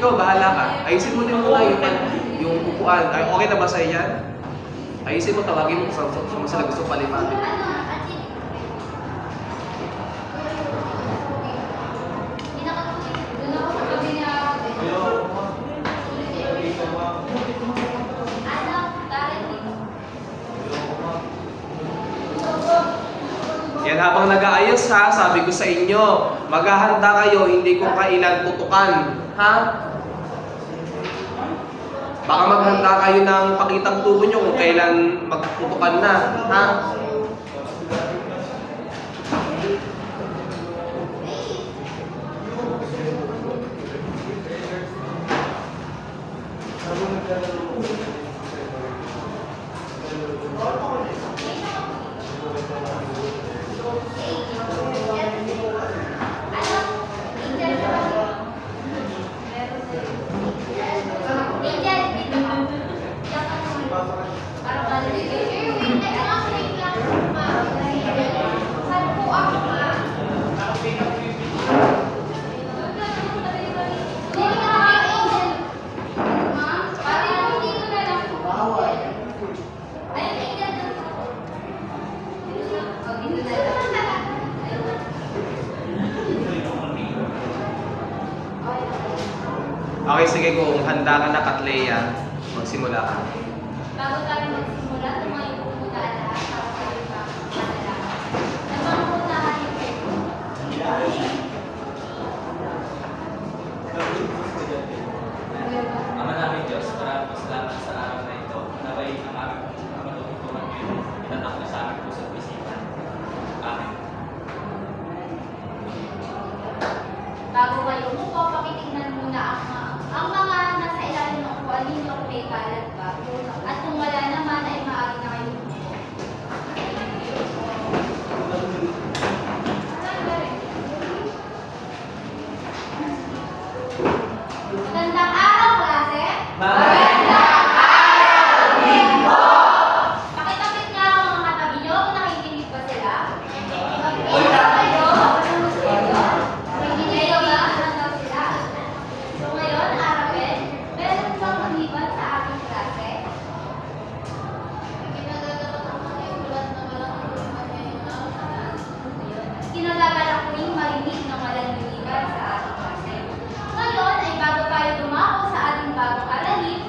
ikaw, bahala ka. Ayusin mo din muna yung upuan. Ay, okay na ba sa'yo yan? Ayusin mo, tawagin mo kung saan gusto palipatin. Yan, habang nag-aayos ha, sabi ko sa inyo, maghahanda kayo, hindi ko kailan tutukan. Ha? Baka maghanda kayo ng pakitang tubo nyo kung kailan magtutukan na. Ha? Okay, sige, kung handa ka na, Katleya, magsimula ka. Bago tayo magsimula, tumayo po muna lahat para tayo makakalaman. Napangunahan yung Ama namin Diyos, maraming salamat sa araw na ito. Naway ang aming matututunan ngayon, itatak na sa aming pusat isipan. Amen. bago kayo umupo, pakitingnan muna ang mga nasa ilalim ng upuan ninyo kung may kalat ba. At kung wala naman, ay maaari na kayo umupo. Magandang araw, klase! Magandang araw din po! Pakitapit nga ang mga katabi nyo kung nakikinig pa sila. Wala. Kayo? Nakikinig ba? Ano daw sila? So ngayon, Arabel, meron bang umiban sa ating klase? Kinagagalak ko rin marinig ng walang lumiban sa ating klase. Ngayon ay bago tayo dumako sa ating bagong aralin,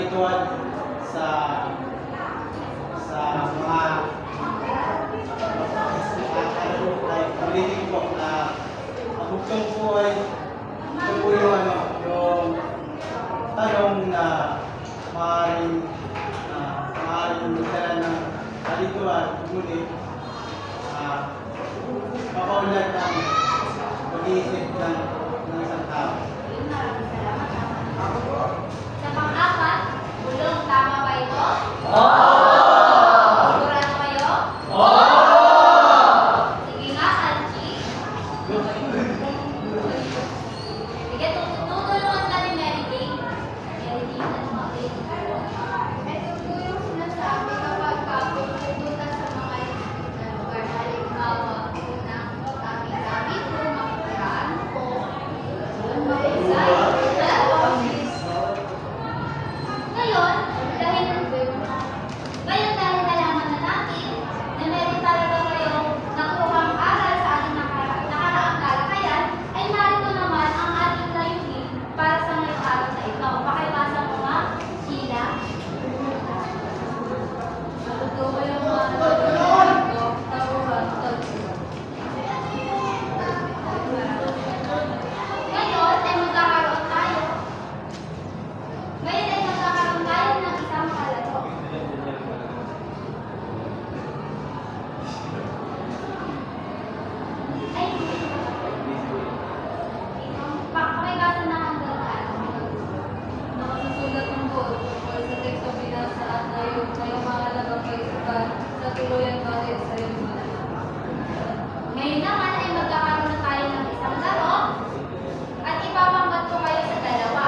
kalituhan sa mga ulitin po na ang hukom po ay ito po yung tanong na maaaring magdala ng kalituhan, ngunit makaunlad ng pag-iisip ng isang tao. Maraming salamat. Sa pang-apat, bulong, tama ba ito? Sigurado kayo? Sige nga, Algie. Sige, tutulungan ka ni Mary Jane. Mary Jane, ano ka rin? Ito po yung sinasabi kapag pupunta sa mga lugar na halimbawa, unang gamit-gamit ko, makikiraan ko, ngayon dahil nalaman na natin na meron talaga kayong nakuhang aral sa ating nakaraang talakayan, ay narito naman ang ating layunin para sa ngayong araw na ito. Pakibasa mo nga, Sheila. Ito ko yung mga natulungan ko, tawag ko. Ngayon ay magkakaroon tayo ng isang palaro. Ay, pakibasa na hanggang Nakasusulat ng code o sa teksto binasa at ngayong mahalagang kaisipan sa tuluyan kahit sa iyong mga. Ngayon naman ay magkakaroon na tayo ng isang laro at ipapanggat ko kayo sa dalawa.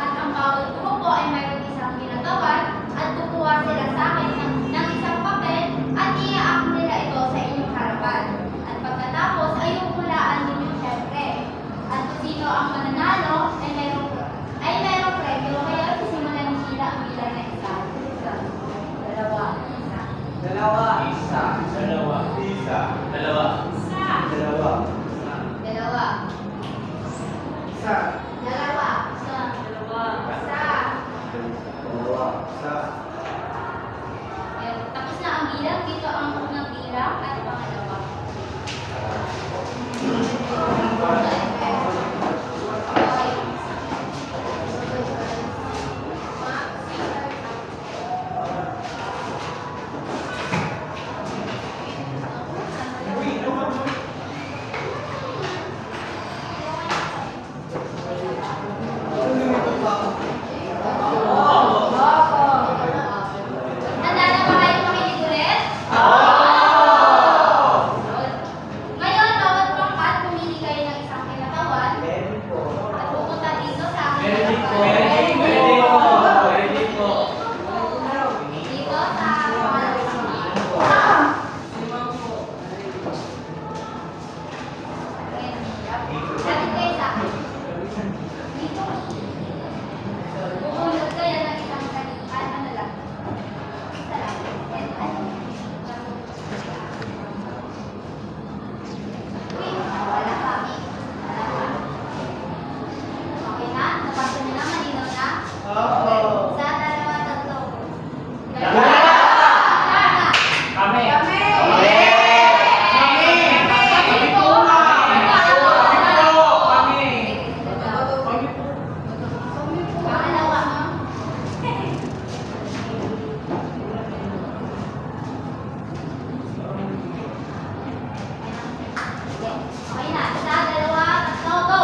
At ang bawat grupo ay mayroon isang ginagawan at kukuha sila sa akin ng isang papel at iaak nila ito sa inyong harapan. At pagkatapos ay hulaan ninyo syempre. At kung sino ang mananalo ay merong premyo. Kaya sisimulan ni Sheila ang bilang na isa. Dalawa. Isa. Dalawa. Dalawa. Ayan, tapos na ang bilang. Dito ang unang bilang at pangalawa. Handa na ba kayo makinig ulit? Good. Ngayon, bawat pangkat, pumili kayo ng isang kinatawan at pupunta dito sa aking harapan. Dito sa Lapit kayo sa akin. Dito. Bubulot kayo ng isang salihan. Ano lang? Isa lang. Uy, wala pa. Okay na? Nabasa niyo na? Malinaw na? Isa, dalawa, tatlo. Kami. Pangalawa. Okay na. Isa, dalawa, tatlo, go!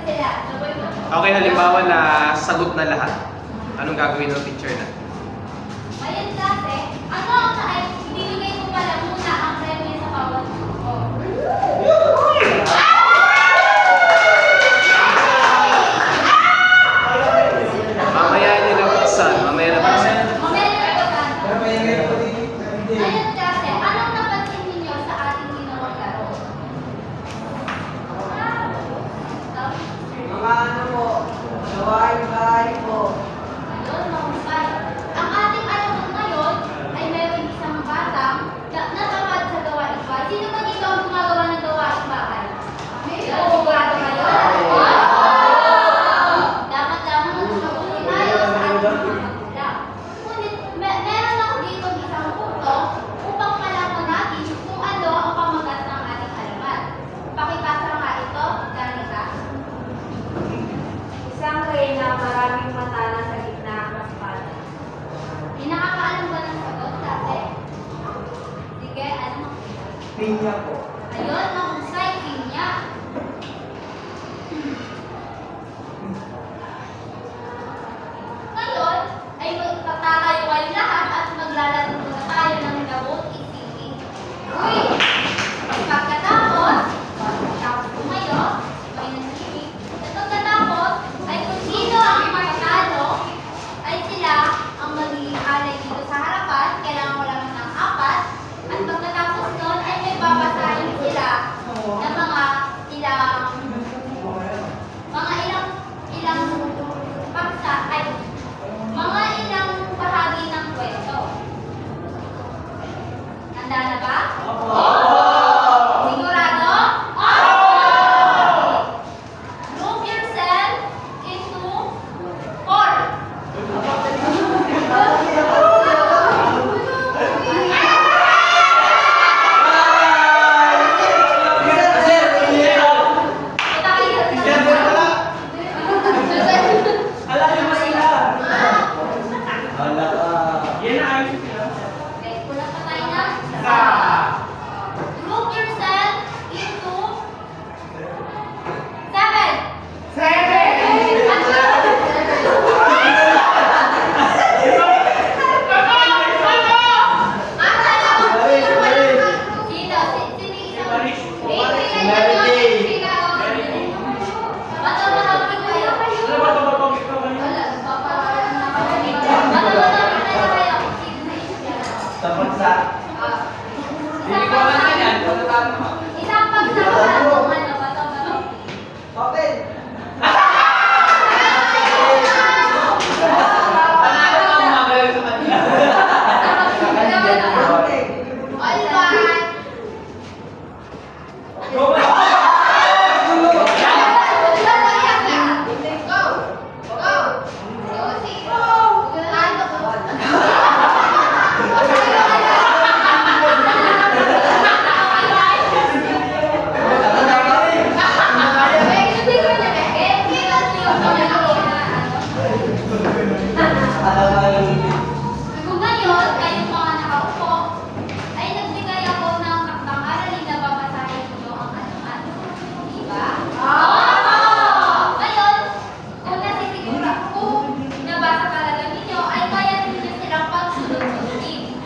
Sila. Sabay mo. Okay, halimbawa na sagot na lahat. Anong gagawin ng teacher na? Ngayon klase, ay ibibigay ko pala muna ang premyo sa bawat grupo. Mamaya nyo na buksan. Mamaya na ito Ngayon klase, anong napansin ninyo sa ating ginawang laro? Ayun, mahusay. Ang ating alaman ngayon ay meron isang batang natamad sa gawaing bahay. Sino ba dito ang gumagawa ng gawaing bahay? Sigurado kayo? Pinya po. Ayun, mahusay, pinya. Ngayon, ay magtatatayo kayo lahat at maglalaro muna tayo ng labot isipin. Uy! Pagkatapos tumayo, may nasipin. At pagkatapos, ay kung sino ang matatalo, ay sila ang mag-ialay dito sa harapan. Kailangan ko lang ng 4. At pagkatapos nun, ay may babasahin sila ng ilang paksa, ay mga ilang bahagi ng kwento. Handa na ba? Sigurado? Group yourself into 4. Okay, kulang pa tayo na? Group yourself into 7. Tapos sa Hindi ko alam na yan. Isang pagsama ng bato. Open! Panalo ang magaling sa kanila. All right. Kung ngayon, kayong mga nakaupo, ay nagbigay ako ng takdang aralin na babasahin ninyo ang ano-ano. Di ba? Ngayon, kung nabasa talaga ninyo, ay kaya ninyo silang pagsunod-sunodin.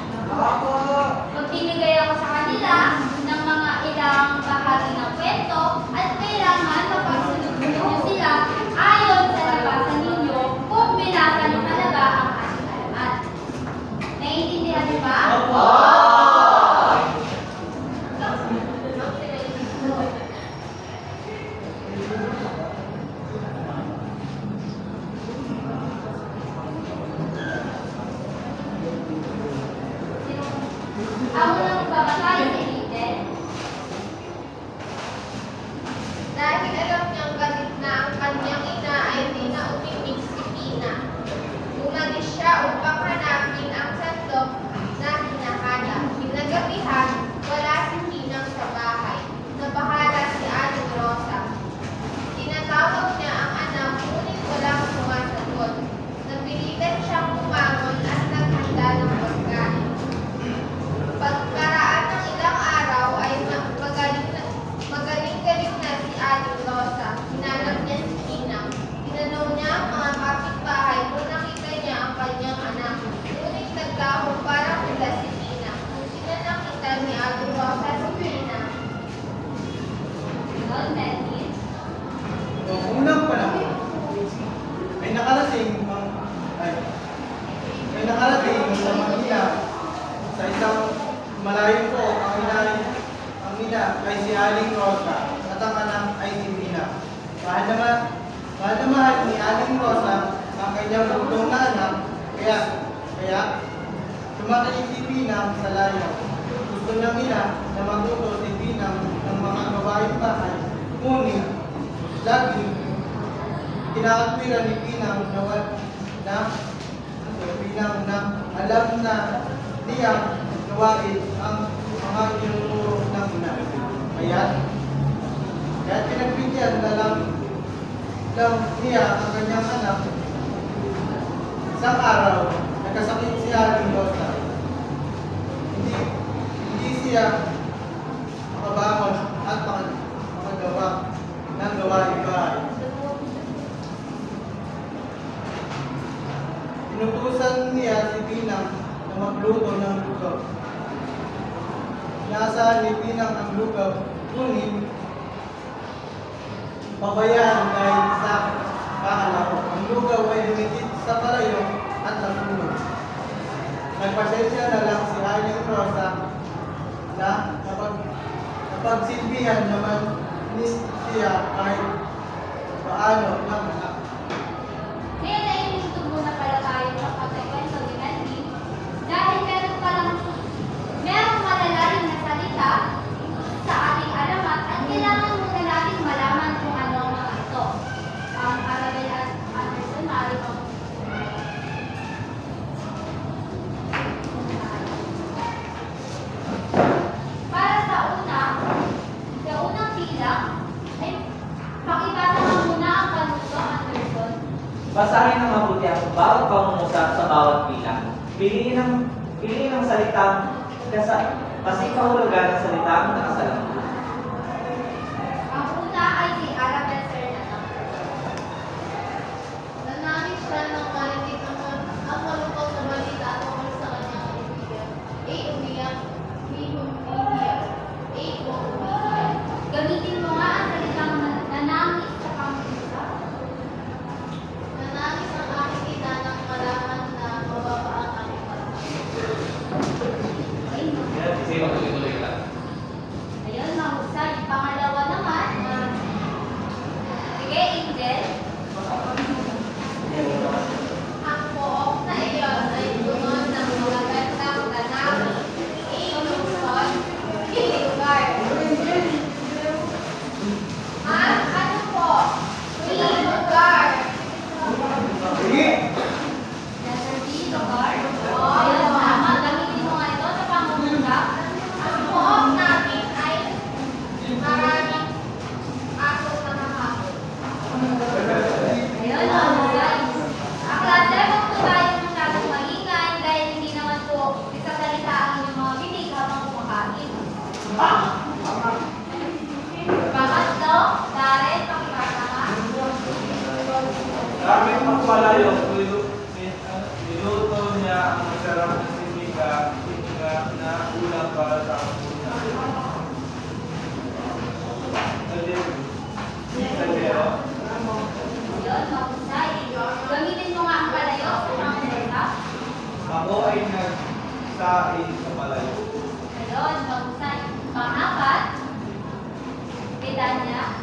Magbibigay ako sa kanila ng mga ilang bahagi ng kwento at kailangan mapagsunod ninyo sila ayon sa nabasa ninyo kung binasa nyo talaga ang halaman. Naiintindihan niyo ba? Ako nang babasahin si Eden. Dahil alam niyang galit na ang kanyang ina ay di na umimik si Pina. Umalis siya upang hanapin ang sandok na hinahanap. Kinagabihan, wala si Pinang sa bahay. Nabahala si Aling Rosa. Tinatawag niya ang anak, ngunit walang sumasagot. Napilitan siyang kumangon at naghanda ng pagkain. Pagkaraan ng ilang araw ay magaling-galing na si Aling Rosa. Hinanap niya si Pinang. Tinanong niya ang mga kapitbahay kung nakita niya ang kanyang anak. Ngunit naglaho para mula si Pinang. Kung sino nakita ni Aling Rosa si Pinang. Yun, Betty. Noong unang panahon, may nakarating sa Manila sa isang malayo po ang ina ay si Aling Rosa at ang anak ay si Pina. Mahal na mahal ni Aling Rosa ang kanyang bugtong na anak, kaya tumating si Pina sa layo. Gusto ng ina na matuto si Pina ng mga gawaing bahay, ngunit laging kinakatwiran ni Pinang na alam na niya gawain ang mga tinuturo ng ina. Kaya pinagbigyan na lang niya ang kanyang anak. Isang araw, nagkasakit si Aling Rosa. Hindi siya Inutusan niya si Pinang na magluto ng lugaw. Inaasahan ni Pinang ang lugaw, ngunit pabayaan dahil sa kakalaro. Ang lugaw ay dumikit sa palayo at nasunog. Nagpasensya na lang si Aling Rosa na napagsilbihan naman ni siya kahit paano ng anak. Ngayon ay hinto muna pala tayo ng pagkakwento ni Melvin dahil merong malalalim na salita sa ating alamat at kailangan muna natin malaman kung ano ang mga ito. Ang Arabel at Anderson, maaari mo. Para sa unang bilang, ay pakibasa mo muna ang kanuso, Anderson. Basahin ng mabuti ang bawat pangungusap sa bawat bilang. Piliin ang salitang kasi kahulugan ng salitang nakasalalay. Ang una ay si Arabel Serna. Nanangis siya nang marinig ang malungkot na balita tungkol sa kanyang kaibigan. Umiyak. Umiyak. Gamitin mo nga ang salitang nanangis sa pangungusap. Nanangis ang aking ina nang malaman na mababa ang aking mata. Sige, magtuloy-tuloy ka. Ayun, mahusay. Pangalawa naman. Sige, Angel. Ang pook na iyon ay bunod ng magagandang ganami. Ilusot, ilugar. Ano po? Ilugar. Letter B, lugar. Ayun, tama. Gamitin mo nga ito sa pangungusap. Ang pook namin ay maraming aso na nakakot. Ayun, mahusay. Ang klase, huwag po tayo masyadong maingay dahil hindi naman po isasalita ang inyong mga bibig habang kumakain. Pangatlo, Darren, pakibasa nga. Gamit ang palayo, niluto niya ang masarap na simika na ulam para sa punan. Kaldero. Ayun, mahusay. Gamitin mo nga ang palayo sa pangungusap. Ako ay nagsaing sa palayo. Ayun, mahusay. Pangapat, Pedanya.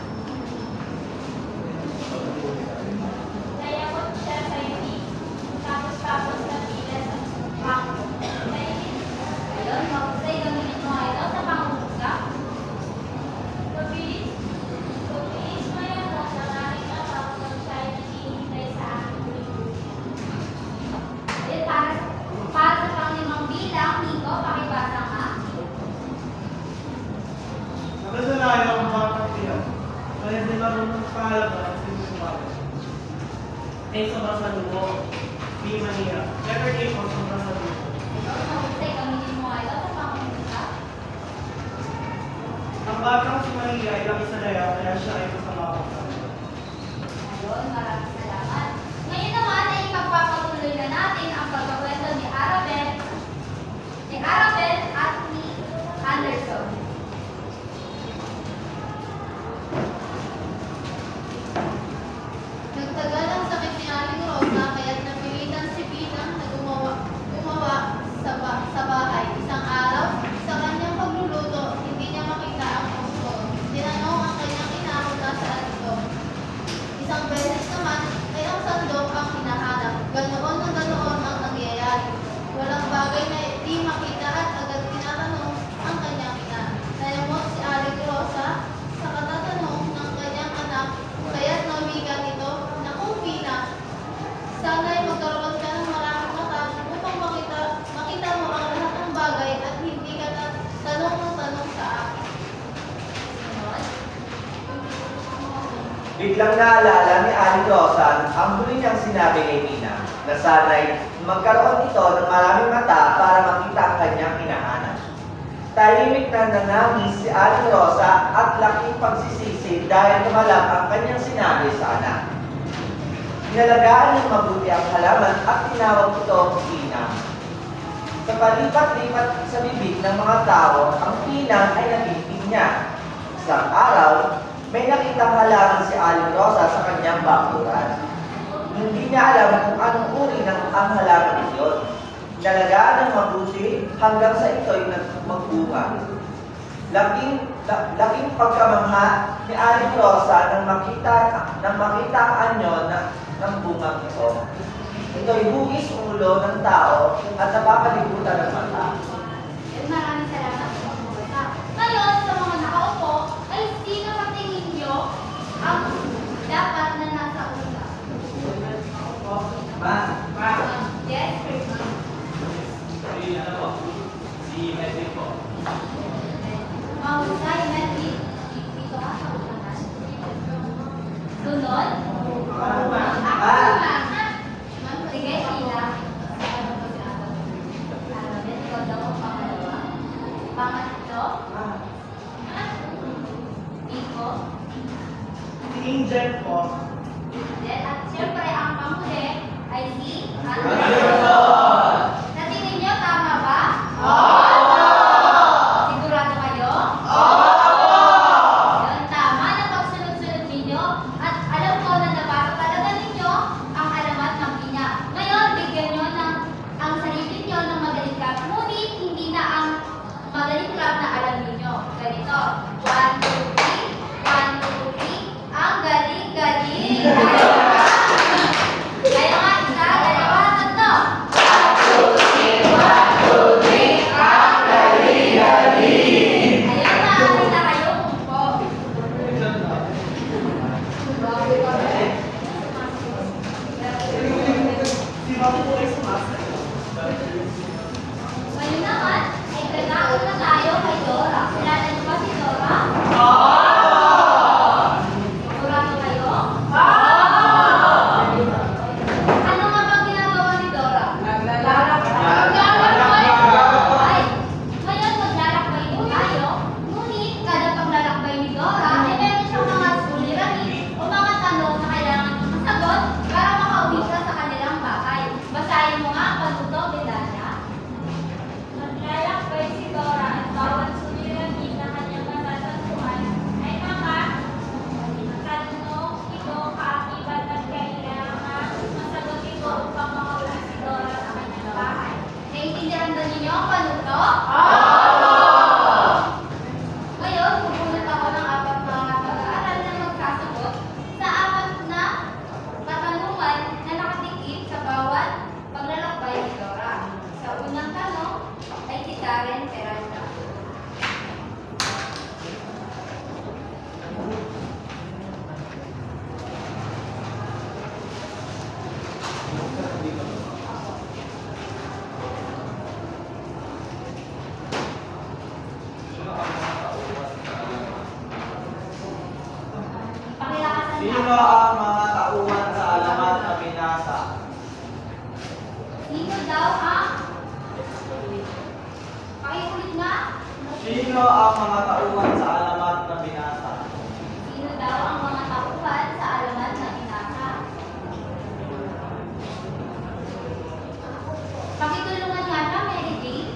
Nayakot siya sa ibig, tapos na pila sa bangko. Ayun, mahusay. Gamitin mo nga ito sa pangungusap. Pabilis mo yan ang nangaring ako kung siya ay naghihintay sa akin. Ayun, para sa panglimang bilang, Nico, pakibasa nga. Nakasalayo ang batang iyan. Kaya di marunong kahalaga ang sinusumaga. A sobrang sa dugo, B manira. Letter A po sobrang sa dugo. Ayun, mahusay. Gamitin mo nga ito sa pangungusap. Ang batang si Maria ay laki sa laya, kaya siya ay masama ko. Ayun, maraming salamat. Ngayon naman ay ipagpapatuloy na natin ang pagkakwento ni Arabel at ni Anderson. Nagtagal ang sakit ni Aling Rosa kaya't napilitan si Pinang na gumawa sa bahay. Isang araw, sa kanyang pagluluto, hindi niya makita ang puso. Tinanong ang kanyang ina kung nasaan ito. Isang beses naman, ay ang sandok ang hinahanap. Ganoon na ganoon ang nangyayari. Walang bagay na di makita at agad tinatanong ang kanyang ina. Nayamot si Aling Rosa sa katatanong ng kanyang anak, kaya't nawigan ito na kung Pina, sana'y magkaroon ka ng maraming mata upang makita mo ang lahat ng bagay at hindi ka na tanong ng tanong sa akin. Biglang naalala ni Aling Rosa ang huli niyang sinabi kay Mina na sana'y magkaroon ito ng maraming mata para makita ang kanyang hinahanap. Tahimik na nanangis si Aling Rosa at laking pagsisisi dahil tumalak ang kanyang sinabi sa anak. Inalagaan ng mabuti ang halaman at tinawag ito pinang. Sa palipat-lipat sa bibig ng mga tao, ang pinang ay naging pinya. Isang araw, may nakitang halaman si Aling Rosa sa kanyang bakuran. Hindi niya alam kung anong uri ng ang halaman iyon. Inalagaan ng mabuti hanggang sa ito'y magbunga. Laking pagkamangha ni Aling Rosa nang makita ang anyo ng bungang ito. Ito'y hugis ulo ng tao at napapalibutan ng mata. Maraming salamat po, Mang Rosa. Ngayon, sa mga nakaupo, ay sino sa tingin nyo ang dapat na nasa una? Yes, Si Medley po. Mahusay, Medley. Dito ka sa unahan. Sunod? Sige, Sheila. Ikaw daw ang pangalawa. Pangatlo? Nico? Si Angel po. Angel. At siyempre, ang panghuli ay si Sa tingin niyo, tama ba? Sigurado kayo? Yun, tama na pagsunod-sunod ninyo. At alam ko na nabasa talaga ninyo ang alamat ng pinya. Ngayon, bigyan nyo ang sarili nyo ng magaling clap. Ngunit, hindi na ang magaling clap na alam ninyo. Ganito. 1, 2, 3. 1, 2, 3. Ang galing-galing! Kayo nga, isa, dalawa, tatlo. 1, 2, 3. Ang galing-galing! Ayun na, kita kayo po. Ngayon naman, ay ganaon na tayo kay Dora. Kilala niyo ba si Dora? Sigurado kayo? Ano nga bang ginagawa ni Dora? Naglalakbay! Ngayon, maglalakbay din tayo. Ngunit, kada paglalakbay ni Dora, ay meron siyang mga suliranin o mga tanong na kailangan niyong masagot para makauwi siya sa kanilang bahay. Basahin mo nga, Panuto, Bedanya. Maglalakbay si Dora at bawat suliranin na kanyang matatagpuan ay mga tanong ito kaakibat at kailangan masagot ito upang makauwi si Dora sa kanyang bahay. Naiintindihan ba ninyo ang Panuto? Ngayon, pupunta ako ng 4 mga pag-aaral na magsasagot sa 4 na katanungan na nakatikip sa bawat paglalakbay ni Dora. Sa unang tanong ay si Karen Peralta. Pakilakasan Sino na. ang mga tauhan sa alamat na binasa? Sino daw ang... Pakiulit nga. Sino ang mga tauhan sa alamat na binasa? Sino daw ang mga tauhan sa alamat na binasa? Pakitulungan nga siya, Mary Jane.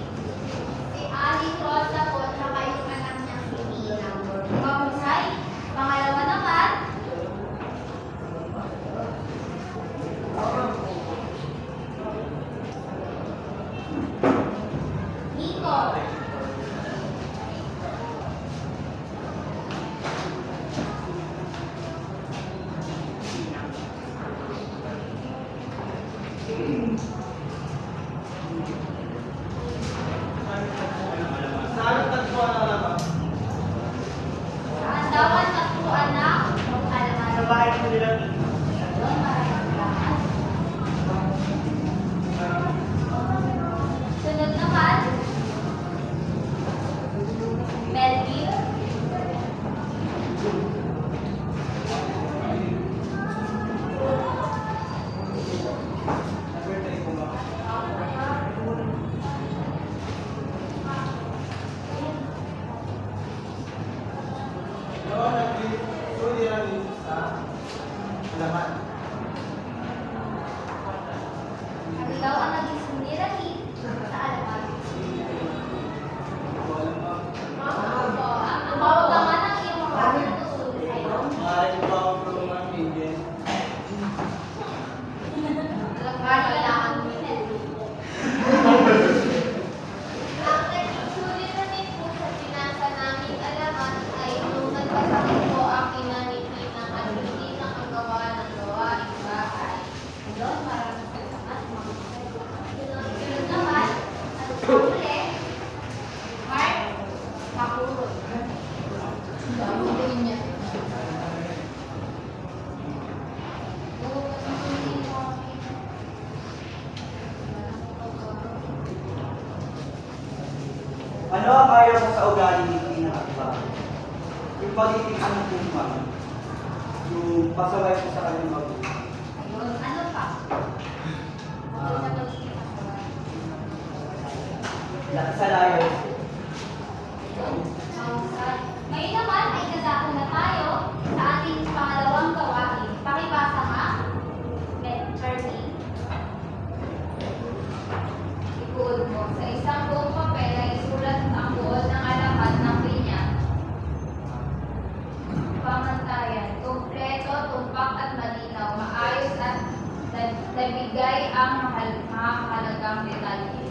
Si Aling Rosa po, tsaka yung anak niya si Tina. Mahusay. Pangalawa naman, Nico. ko sa ugali ni Pina at Baka. Yung pagiging anak ng mama. Yung pasaway ko sa kanyang magulang. Ayun, ano pa? Sa pagiging asawa. Sa layo. Mahusay. Ngayon naman ay kasako na tayo sa ating pangalawang gawain. Pakibasa nga. Charlie. Ikuod mo. Sa isang buong papel ay isulat ang buod ng alamat ng pinya. Pamantayan. Kompleto, tumpak at malinaw. Maayos at nabigay ang mga mahalagang detalye.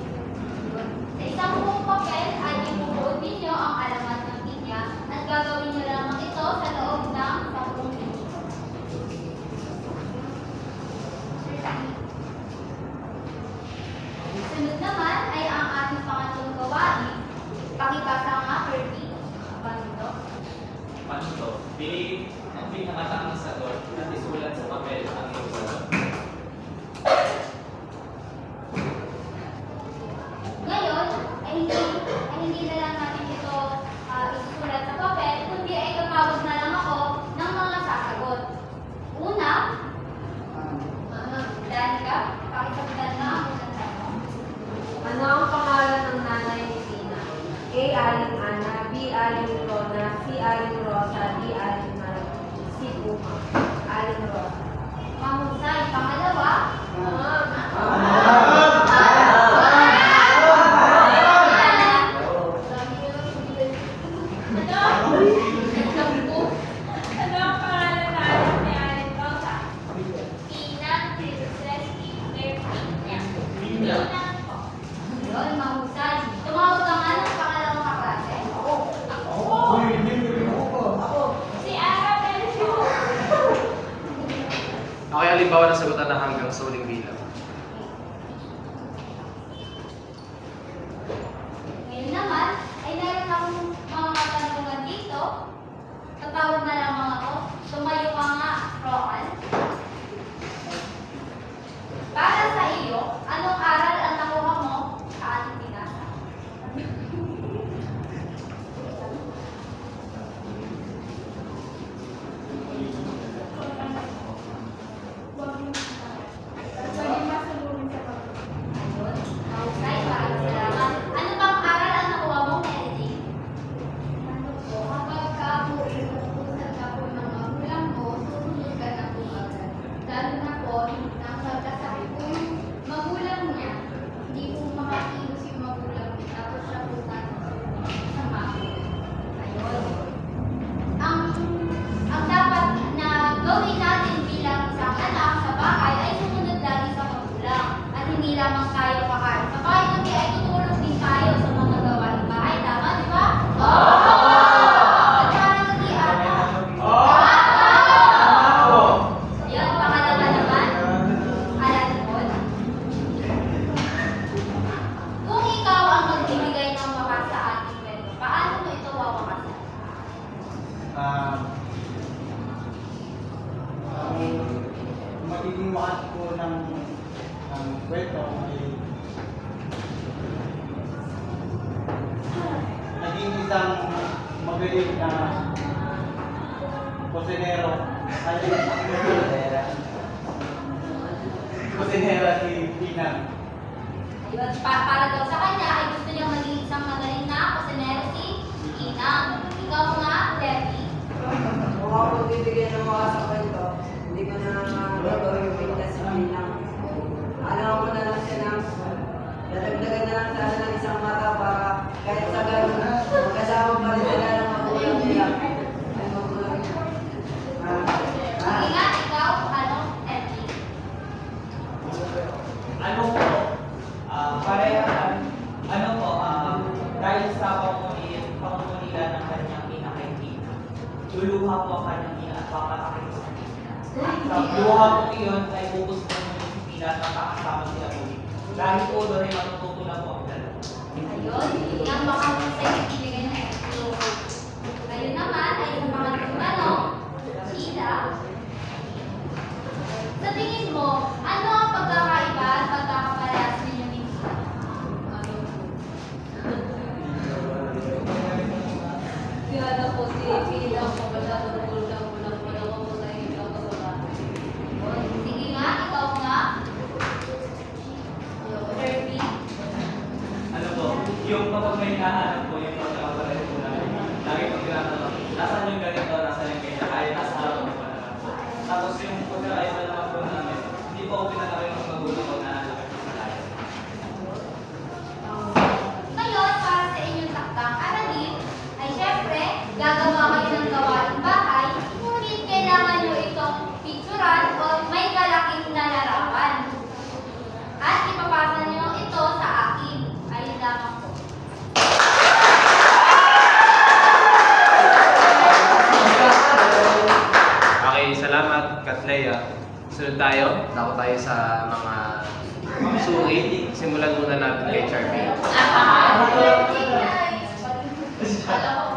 Sa isang buong papel ay ibubuod ninyo ang alamat ng pinya at gagawin nyo lamang ito sa loob ng 10 minuto. Sunod naman ay ang ating pangatlong gawain. Pakibasa nga, Kirby. Paano ito? Paano ito? Piliin ang pinakataang sagot at isulat sa papel ang iyong sagot. Ngayon, ay hindi na lang natin ito isusulat sa papel, kundi ay tatawag na lang ako ng mga sasagot. Una, Danica, pakisagutan na ang unang tanong. Ano ang pangalan ng nanay ni Pina? A. Aling Ana, B. Aling Rona, C. Aling Rosa, D. Aling Marie, C. Uma. Aling Rosa. Mahusay. Pangalawa, Ano ang pangalan na anak ni Allen Rosa? Pina, Reski, Pinya. Pina po. yun, mahusay. Tumawag ka nga ng pangalawang kaklase. Si Arabel po. Okay, halimbawa ng sagutan na hanggang sa uling bilang. Ngayon naman, ay meron akong mga katanungan dito. Tatawag na lamang ako. Tumayo ka nga, Roan. Para sa iyo, anong aral ang nakuha mo sa ating binasa? Ayun, mahusay, maraming salamat. Ano bang aral ang nakuha mo, Melody? Ano po, kapag ka po inuusan ka po ng magulang mo, susunod ka na po agad. Lalo na po, nang pagkasakit po yung magulang niya, hindi po makakilos yung magulang niya, tapos siya po sama. Ayun. Ang dapat na gawin natin bilang isang anak sa bahay ay sumunod lagi sa magulang. At hindi lamang tayo kakain sa bahay, kundi ay tutulong din tayo sa mga gawaing bahay. Tama, di ba? At parang hindi ata. Yan, pangalawa naman. Alam mo, kung ikaw ang magbibigay ng wakas sa ating kwento, paano mo ito wawakasan? Ang magiging wakas po ng kwento ay naging isang magaling na kusinero. Kusinera si Pina. Ayun, para daw sa kanya ay gusto niya maging isang magaling na kusinero si Inang. Ikaw nga, Debbie. Kung ako magbibigay ng mga sa kwento, hindi ko na gagawin yung pinagkasimin lang. Alam ko na lang siya ng dadagdagan na lang sana ng isang mata para kahit sa ganun, magkasama pa rin sila ng magulang nila. Ay magulang niya. Sige nga, ikaw, Debbie. Ano po? Dahil sa pangungulila ng kanyang ina kay Pina, luluha po ang kanyang ina at papatakin sa Pina. Sa luha po iyon ay pupusin mo si Pina at makakasama sila ulit. Dahil po doon ay matututo na po ang dalawa. Ayun, yan baka mo sa ibigay na ito. Ngayon naman ay sa pangatlong tanong, Sheila. Sa tingin mo, ano ang pagkakaiba at pagkakaparehas ninyo ni Pina? Yung kapag may hinahanap po, yung pagkakapalit po namin, lagi pag tinatanong, nasaan yung ganito, nasaan yung ganyan, ay nasa harap mo pa naman po. Tapos yung pagkakaiba naman po namin, hindi po ako pinalaki ng magulang ko na nalaki po sa lahat. Ngayon, para sa inyong takdang aralin, ay syempre, gagawa kayo ng gawaing bahay, ngunit kailangan nyo itong picturean o may kalaking na larawan. At ipapasa nyo ito sa akin. Ayun lamang po. Okay, salamat, Katlea. Sunod tayo. Dako tayo sa mga suri. Simulan muna natin kay Charmaine. Alam ko